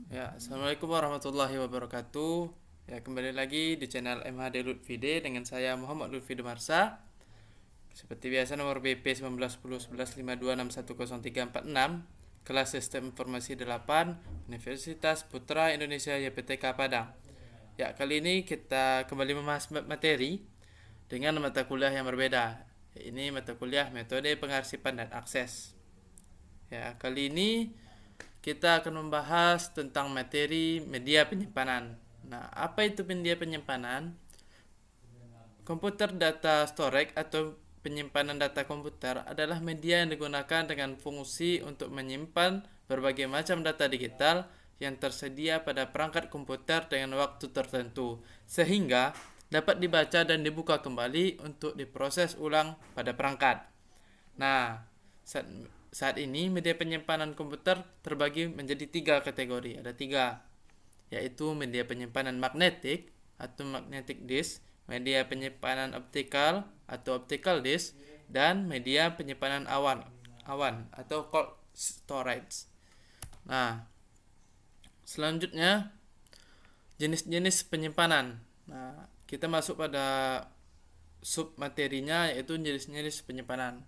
Ya, Assalamualaikum warahmatullahi wabarakatuh. Ya, kembali lagi di channel MHD Lutfi D dengan saya Muhammad Lutfi Demarsa. Seperti biasa nomor BP 19101152610346, kelas Sistem Informasi 8, Universitas Putra Indonesia YPTK Padang. Ya, kali ini kita kembali membahas materi dengan mata kuliah yang berbeda. Ini mata kuliah Metode Pengarsipan dan Akses. Ya, kali ini kita akan membahas tentang materi media penyimpanan. Nah, apa itu media penyimpanan? Komputer data storage atau penyimpanan data komputer adalah media yang digunakan dengan fungsi untuk menyimpan berbagai macam data digital yang tersedia pada perangkat komputer dengan waktu tertentu, sehingga dapat dibaca dan dibuka kembali untuk diproses ulang pada perangkat. Nah, saat ini media penyimpanan komputer terbagi menjadi tiga kategori. Ada tiga, yaitu media penyimpanan magnetik atau magnetic disk, media penyimpanan optikal atau optical disk, dan media penyimpanan awan atau cold storage. Nah, selanjutnya jenis-jenis penyimpanan. Nah, kita masuk pada sub materinya, yaitu jenis-jenis penyimpanan.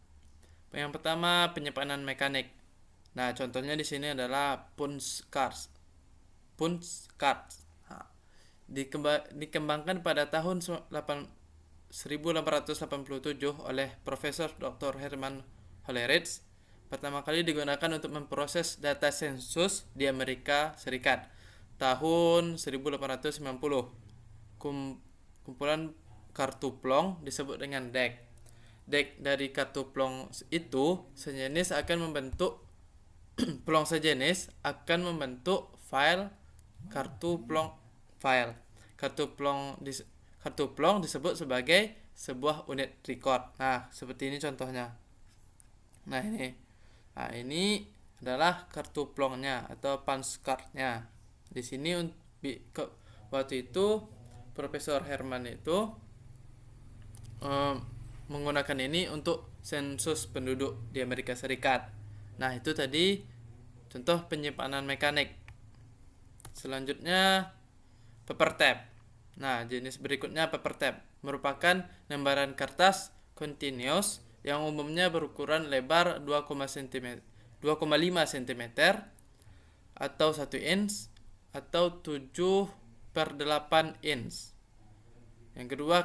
Yang pertama, penyimpanan mekanik. Nah, contohnya di sini adalah punch cards. Punch cards. Nah, dikembangkan pada tahun 1887 oleh Profesor Dr. Herman Hollerith. Pertama kali digunakan untuk memproses data sensus di Amerika Serikat tahun 1890. Kumpulan kartu plong disebut dengan deck. Deck dari kartu plong itu sejenis akan membentuk plong sejenis akan membentuk file kartu plong file. Kartu plong disebut sebagai sebuah unit record. Nah, seperti ini contohnya. Nah, ini adalah kartu plongnya atau punch cardnya. Di sini waktu itu Profesor Herman itu menggunakan ini untuk sensus penduduk di Amerika Serikat. Nah, itu tadi contoh penyimpanan mekanik. Selanjutnya paper tape. Nah, jenis berikutnya paper tape merupakan lembaran kertas continuous yang umumnya berukuran lebar 2,5 cm atau 1 inch atau 7/8 inch. Yang kedua,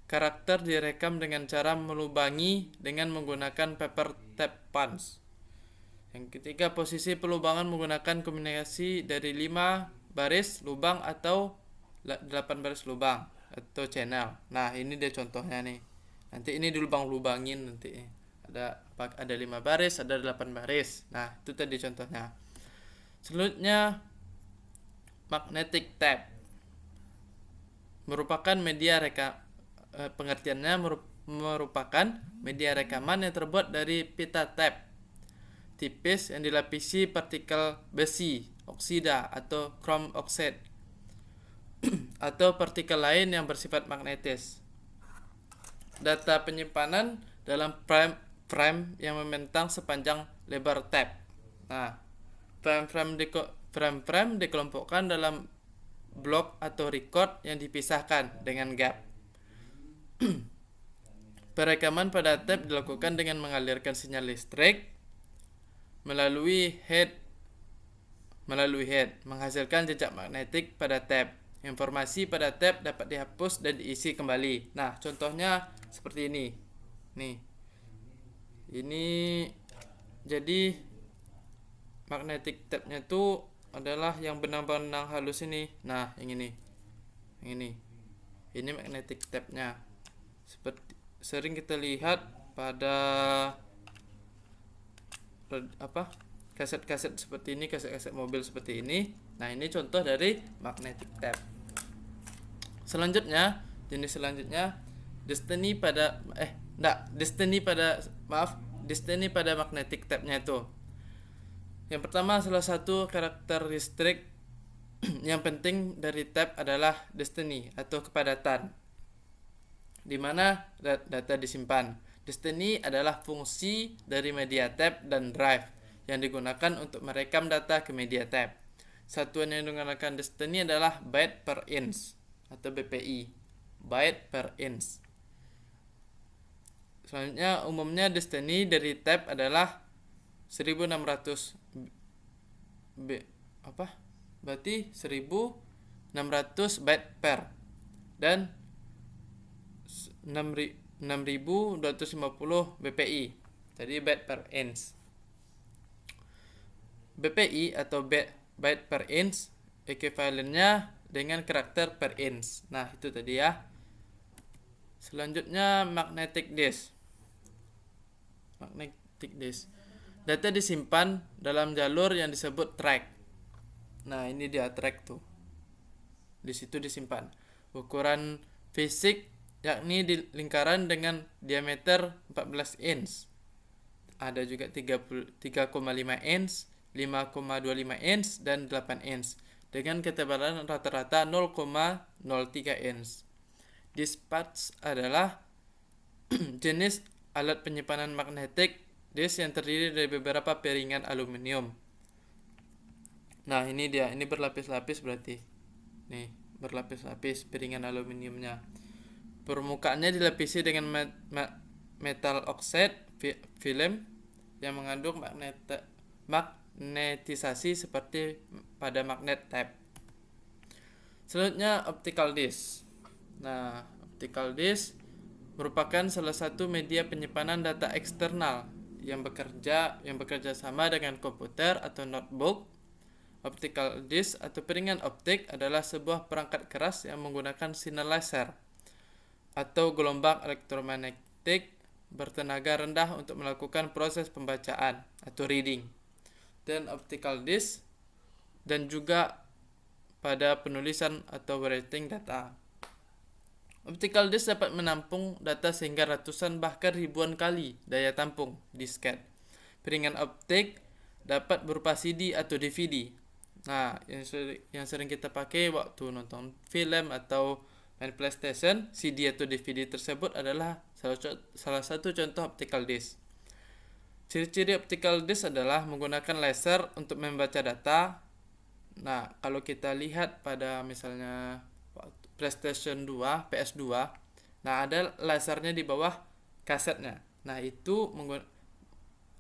karakter direkam dengan cara melubangi dengan menggunakan paper tape punch. Yang ketiga, posisi pelubangan menggunakan kombinasi dari 5 baris lubang atau 8 baris lubang atau channel. Nah, ini dia contohnya nih. Nanti ini dilubang-lubangin nanti. Ada 5 baris, ada 8 baris. Nah, itu tadi contohnya. Selanjutnya magnetic tape merupakan media pengertiannya merupakan media rekaman yang terbuat dari pita tape tipis yang dilapisi partikel besi, oksida atau chrome oxide atau partikel lain yang bersifat magnetis. Data penyimpanan dalam frame yang membentang sepanjang lebar tape. Nah, frame dikelompokkan dalam blok atau record yang dipisahkan dengan gap. Perekaman pada tape dilakukan dengan mengalirkan sinyal listrik melalui head menghasilkan jejak magnetik pada tape. Informasi pada tape dapat dihapus dan diisi kembali. Nah, contohnya seperti ini. Nih. Ini jadi magnetic tape-nya itu adalah yang benang-benang halus ini. Nah, yang ini. Ini magnetic tape-nya. Seperti sering kita lihat pada kaset-kaset seperti ini, kaset-kaset mobil seperti ini. Nah, ini contoh dari magnetic tape. Selanjutnya, jenis selanjutnya destiny pada magnetic tape-nya itu. Yang pertama, salah satu karakteristik yang penting dari tape adalah destiny atau kepadatan, di mana data disimpan. Destiny adalah fungsi dari media tape dan drive yang digunakan untuk merekam data ke media tape. Satuan yang digunakan Destiny adalah byte per inch atau BPI, byte per inch. Selanjutnya umumnya Destiny dari tab adalah 1600 berarti 1600 byte per dan 6250 BPI. Jadi byte per inch. BPI atau byte per inch ekuivalennya dengan karakter per inch. Nah, itu tadi ya. Selanjutnya magnetic disk. Data disimpan dalam jalur yang disebut track. Nah, ini dia track tuh. Di situ disimpan. Ukuran fisik yakni di lingkaran dengan diameter 14 inch. Ada juga 3,5 inch, 5,25 inch dan 8 inch dengan ketebalan rata-rata 0,03 inch. Dispatch adalah jenis alat penyimpanan magnetik disk yang terdiri dari beberapa piringan aluminium. Nah, ini dia, ini berlapis-lapis berarti. Nih, berlapis-lapis piringan aluminiumnya. Permukaannya dilapisi dengan metal oxide film yang mengandung magnetisasi seperti pada magnet tab. Selanjutnya optical disk. Nah, optical disk merupakan salah satu media penyimpanan data eksternal yang bekerja sama dengan komputer atau notebook. Optical disk atau piringan optik adalah sebuah perangkat keras yang menggunakan sinar laser atau gelombang elektromagnetik bertenaga rendah untuk melakukan proses pembacaan atau reading. Dan optical disk dan juga pada penulisan atau writing data. Optical disk dapat menampung data sehingga ratusan bahkan ribuan kali daya tampung disket. Piringan optik dapat berupa CD atau DVD. Nah, yang sering kita pakai waktu nonton film atau main PlayStation, CD atau DVD tersebut adalah salah satu contoh optical disk. Ciri-ciri optical disk adalah menggunakan laser untuk membaca data. Nah, kalau kita lihat pada misalnya PlayStation 2, PS2, nah ada lasernya di bawah kasetnya. Nah, itu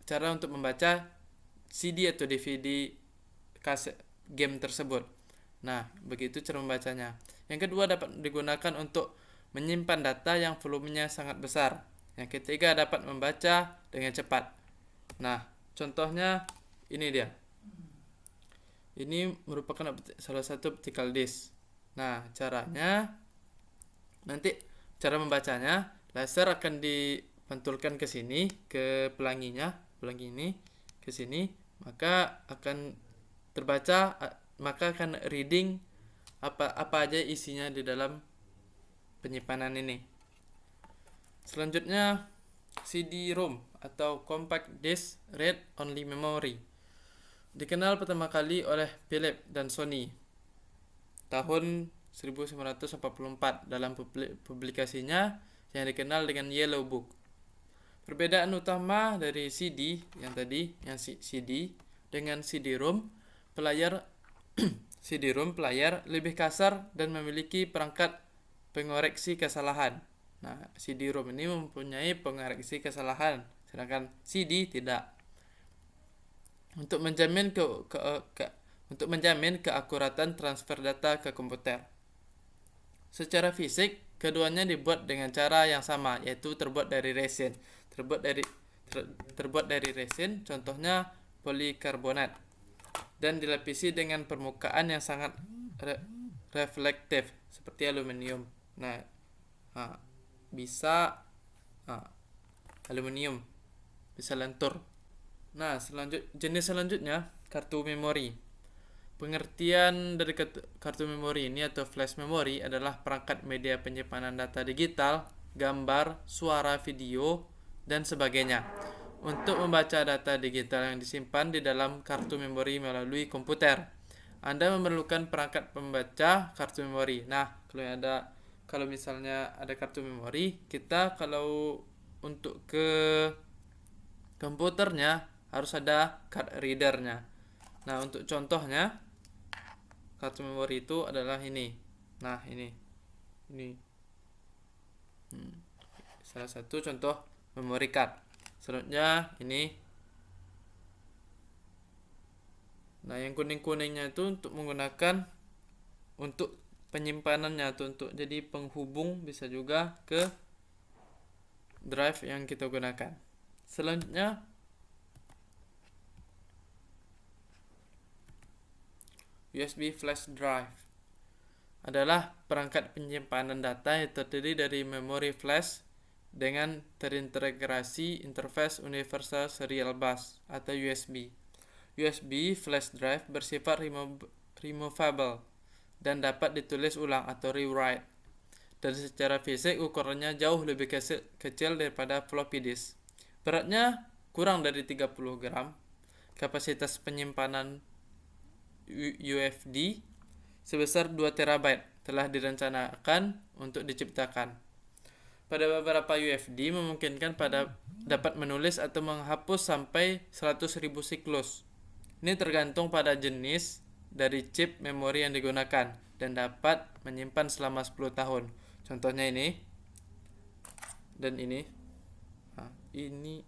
cara untuk membaca CD atau DVD kaset game tersebut. Nah, begitu cara membacanya. Yang kedua, dapat digunakan untuk menyimpan data yang volumenya sangat besar. Yang ketiga, dapat membaca dengan cepat. Nah, contohnya ini dia. Ini merupakan salah satu optical disk. Nah, caranya nanti cara membacanya, laser akan dipantulkan ke sini, ke pelangi ini ke sini, maka akan terbaca, maka akan reading apa aja isinya di dalam penyimpanan ini. Selanjutnya CD-ROM atau Compact Disc Read Only Memory. Dikenal pertama kali oleh Philips dan Sony tahun 1944 dalam publikasinya yang dikenal dengan Yellow Book. Perbedaan utama dari CD CD dengan CD-ROM, pelayar CD-ROM pelayar lebih kasar dan memiliki perangkat pengoreksi kesalahan. Nah, CD-ROM ini mempunyai pengoreksi kesalahan, sedangkan CD tidak. Untuk menjamin keakuratan transfer data ke komputer. Secara fisik, keduanya dibuat dengan cara yang sama, yaitu terbuat dari resin. Terbuat dari resin, contohnya polikarbonat, dan dilapisi dengan permukaan yang sangat reflektif seperti aluminium. Aluminium bisa lentur. Nah, jenis selanjutnya kartu memori. Pengertian dari kartu memori ini atau flash memory adalah perangkat media penyimpanan data digital, gambar, suara, video, dan sebagainya untuk membaca data digital yang disimpan di dalam kartu memori melalui komputer. Anda memerlukan perangkat pembaca kartu memori. Nah, kalau misalnya ada kartu memori, kita kalau untuk ke komputernya harus ada card readernya. Nah, untuk contohnya kartu memori itu adalah ini. Nah, ini salah satu contoh memory card. Selanjutnya ini. Nah, yang kuning-kuningnya itu untuk menggunakan untuk penyimpanannya atau untuk jadi penghubung, bisa juga ke drive yang kita gunakan. Selanjutnya USB flash drive adalah perangkat penyimpanan data yang terdiri dari memori flash dengan terintegrasi interface Universal Serial Bus atau USB. USB flash drive bersifat removable dan dapat ditulis ulang atau rewrite. Dan secara fisik ukurannya jauh lebih kecil daripada floppy disk. Beratnya kurang dari 30 gram. Kapasitas penyimpanan UFD sebesar 2 TB telah direncanakan untuk diciptakan. Pada beberapa UFD memungkinkan dapat menulis atau menghapus sampai 100.000 siklus. Ini tergantung pada jenis dari chip memori yang digunakan dan dapat menyimpan selama 10 tahun. Contohnya ini dan ini. Ini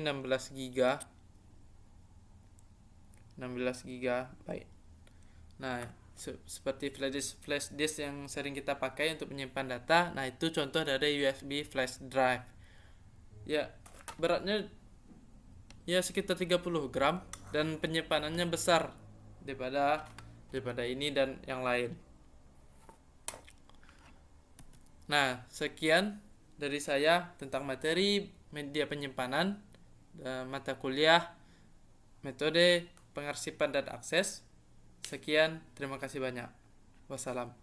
16 GB. Nah, seperti flash disk yang sering kita pakai untuk menyimpan data. Nah, itu contoh dari USB flash drive. Ya, beratnya ya sekitar 30 gram dan penyimpanannya besar daripada ini dan yang lain. Nah, sekian dari saya tentang materi media penyimpanan mata kuliah metode pengarsipan dan akses. Sekian, terima kasih banyak. Wassalam.